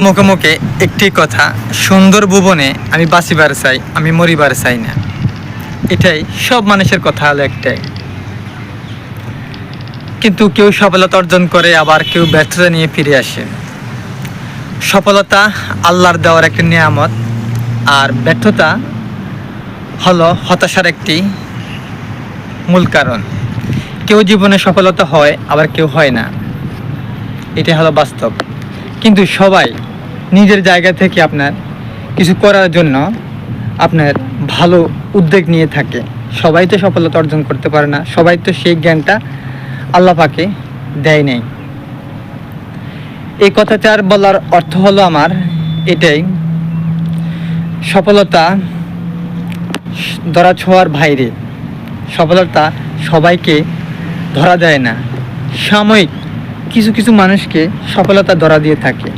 মুখে মুখে একটি কথা, সুন্দর ভুবনে আমি বাঁচিবার চাই, আমি মরিবার চাই না। এটাই সব মানুষের কথা হলো একটাই। কিন্তু কেউ সফলতা অর্জন করে, আবার কেউ ব্যর্থতা নিয়ে ফিরে আসে। সফলতা আল্লাহর দেওয়ার একটি নিয়ামত, আর ব্যর্থতা হলো হতাশার একটি মূল কারণ। কেউ জীবনে সফলতা হয়, আবার কেউ হয় না, এটাই হলো বাস্তব। কিন্তু সবাই নিজের জায়গা থেকে আপনার কিছু করার জন্য আপনার ভালো উদ্যোগ নিয়ে থাকে। সবাই তো সফলতা অর্জন করতে পারে না, সবাই তো সেই জ্ঞানটা আল্লাহ পাকে দেয় নাই। এই কথাটার বলার অর্থ হলো আমার এটাই, সফলতা ধরা ছোঁয়ার বাইরে। সফলতা সবাইকে ধরা দেয় না, সাময়িক কিছু কিছু মানুষকে সফলতা ধরা দিয়ে থাকে।